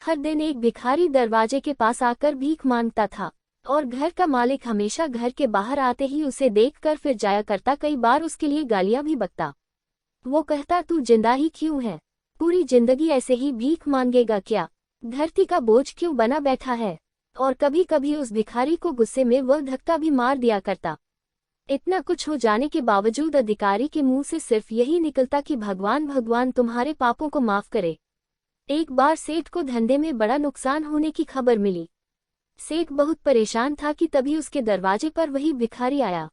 हर दिन एक भिखारी दरवाजे के पास आकर भीख मांगता था और घर का मालिक हमेशा घर के बाहर आते ही उसे देखकर फिर जाया करता। कई बार उसके लिए गालियां भी बकता। वो कहता, तू जिंदा ही क्यों है? पूरी जिंदगी ऐसे ही भीख मांगेगा क्या? धरती का बोझ क्यों बना बैठा है? और कभी कभी उस भिखारी को गुस्से में वह धक्का भी मार दिया करता। इतना कुछ हो जाने के बावजूद अधिकारी के मुंह से सिर्फ यही निकलता कि भगवान भगवान तुम्हारे पापों को माफ करे। एक बार सेठ को धंधे में बड़ा नुकसान होने की खबर मिली। सेठ बहुत परेशान था कि तभी उसके दरवाजे पर वही भिखारी आया।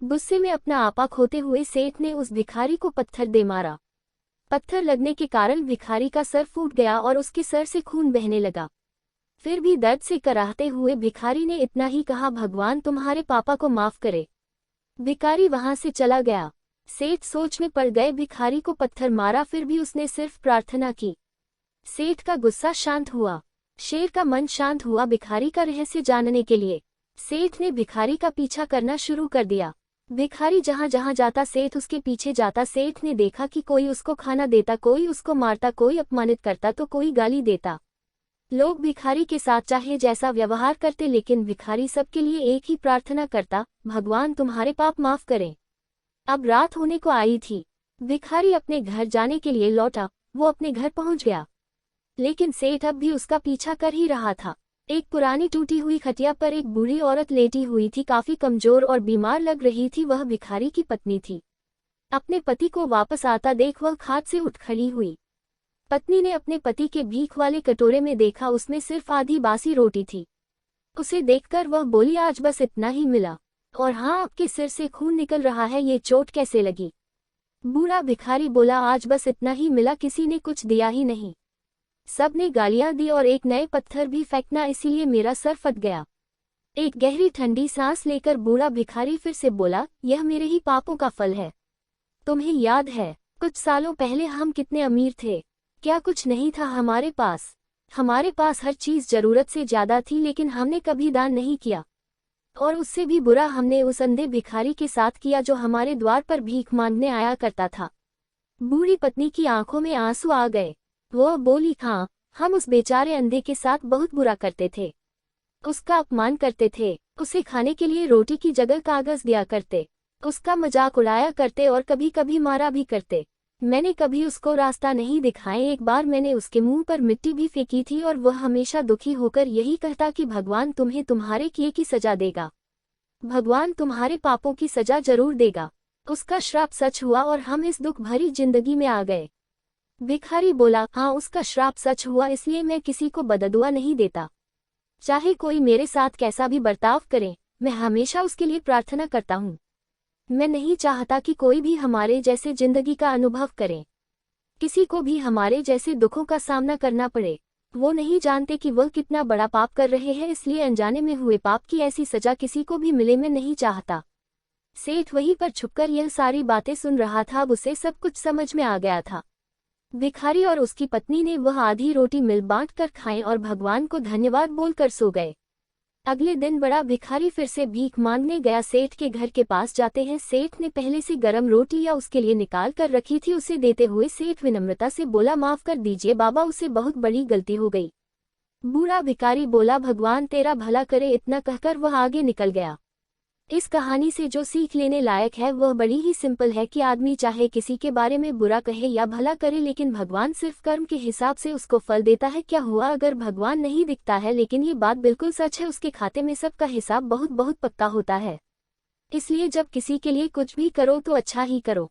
गुस्से में अपना आपा खोते हुए सेठ ने उस भिखारी को पत्थर दे मारा। पत्थर लगने के कारण भिखारी का सर फूट गया और उसके सर से खून बहने लगा। फिर भी दर्द से कराहते हुए भिखारी ने इतना ही कहा, भगवान तुम्हारे पापा को माफ करे। भिखारी वहां से चला गया। सेठ सोच में पड़ गए, भिखारी को पत्थर मारा फिर भी उसने सिर्फ प्रार्थना की। सेठ का गुस्सा शांत हुआ, शेर का मन शांत हुआ। भिखारी का रहस्य जानने के लिए सेठ ने भिखारी का पीछा करना शुरू कर दिया। भिखारी जहां जहां जाता सेठ उसके पीछे जाता। सेठ ने देखा कि कोई उसको खाना देता, कोई उसको मारता, कोई अपमानित करता तो कोई गाली देता। लोग भिखारी के साथ चाहे जैसा व्यवहार करते, लेकिन भिखारी सबके लिए एक ही प्रार्थना करता, भगवान तुम्हारे पाप माफ करें। अब रात होने को आई थी। भिखारी अपने घर जाने के लिए लौटा। वो अपने घर पहुंच गया, लेकिन सेठ अब भी उसका पीछा कर ही रहा था। एक पुरानी टूटी हुई खटिया पर एक बूढ़ी औरत लेटी हुई थी, काफी कमजोर और बीमार लग रही थी। वह भिखारी की पत्नी थी। अपने पति को वापस आता देख वह खाट से उठ खड़ी हुई। पत्नी ने अपने पति के भीख वाले कटोरे में देखा, उसमें सिर्फ आधी बासी रोटी थी। उसे देखकर वह बोली, आज बस इतना ही मिला, और हाँ, आपके सिर से खून निकल रहा है, ये चोट कैसे लगी? बूढ़ा भिखारी बोला, आज बस इतना ही मिला, किसी ने कुछ दिया ही नहीं। सबने गालियां दी और एक नए पत्थर भी फेंकना, इसीलिए मेरा सर फट गया। एक गहरी ठंडी सांस लेकर बूढ़ा भिखारी फिर से बोला, यह मेरे ही पापों का फल है। तुम्हें याद है कुछ सालों पहले हम कितने अमीर थे? क्या कुछ नहीं था हमारे पास? हमारे पास हर चीज जरूरत से ज्यादा थी, लेकिन हमने कभी दान नहीं किया। और उससे भी बुरा हमने उस अंधे भिखारी के साथ किया जो हमारे द्वार पर भीख मांगने आया करता था। बूढ़ी पत्नी की आंखों में आंसू आ गए। वो बोली, हाँ, हम उस बेचारे अंधे के साथ बहुत बुरा करते थे। उसका अपमान करते थे, उसे खाने के लिए रोटी की जगह कागज दिया करते, उसका मजाक उड़ाया करते और कभी कभी मारा भी करते। मैंने कभी उसको रास्ता नहीं दिखाए। एक बार मैंने उसके मुंह पर मिट्टी भी फेंकी थी और वह हमेशा दुखी होकर यही कहता कि भगवान तुम्हें तुम्हारे किए की सजा देगा, भगवान तुम्हारे पापों की सजा जरूर देगा। उसका श्राप सच हुआ और हम इस दुख भरी जिंदगी में आ गए। भिखारी बोला, हाँ, उसका श्राप सच हुआ, इसलिए मैं किसी को बददुआ नहीं देता। चाहे कोई मेरे साथ कैसा भी बर्ताव करे, मैं हमेशा उसके लिए प्रार्थना करता हूँ। मैं नहीं चाहता कि कोई भी हमारे जैसे जिंदगी का अनुभव करे, किसी को भी हमारे जैसे दुखों का सामना करना पड़े। वो नहीं जानते कि वह कितना बड़ा पाप कर रहे हैं, इसलिए अनजाने में हुए पाप की ऐसी सजा किसी को भी मिले, मैं नहीं चाहता। सेठ वहीं पर छुपकर यह सारी बातें सुन रहा था। अब उसे सब कुछ समझ में आ गया था। भिखारी और उसकी पत्नी ने वह आधी रोटी मिल बांट कर खाएं और भगवान को धन्यवाद बोलकर सो गए। अगले दिन बड़ा भिखारी फिर से भीख मांगने गया। सेठ के घर के पास जाते हैं। सेठ ने पहले से गरम रोटियां उसके लिए निकाल कर रखी थी। उसे देते हुए सेठ विनम्रता से बोला, माफ कर दीजिए बाबा, उसे बहुत बड़ी गलती हो गई। बूढ़ा भिखारी बोला, भगवान तेरा भला करे। इतना कहकर वह आगे निकल गया। इस कहानी से जो सीख लेने लायक है वह बड़ी ही सिंपल है कि आदमी चाहे किसी के बारे में बुरा कहे या भला करे, लेकिन भगवान सिर्फ कर्म के हिसाब से उसको फल देता है। क्या हुआ अगर भगवान नहीं दिखता है, लेकिन ये बात बिल्कुल सच है, उसके खाते में सबका हिसाब बहुत बहुत पक्का होता है। इसलिए जब किसी के लिए कुछ भी करो तो अच्छा ही करो।